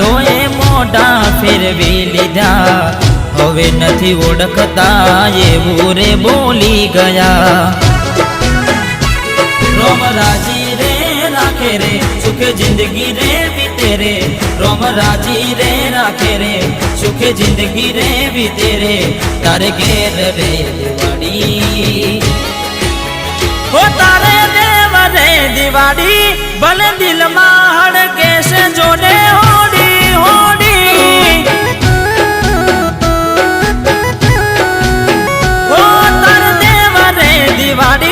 तो ए मोटा फेरवी लीधा हवे नथी ओळखता एवुं रे बोली गया। रोम राजी रे राखे रे सुख जिंदगी रे बीते रे रोम राजी रे राखे रे सुख जिंदगी रे बीते रे तारे घेर रे दिवाड़ी हो तारे देव रे दिवाड़ी बल दिल माहड़ कैसे जोड़े होड़ी होड़ी हो तारे देव रे दिवाड़ी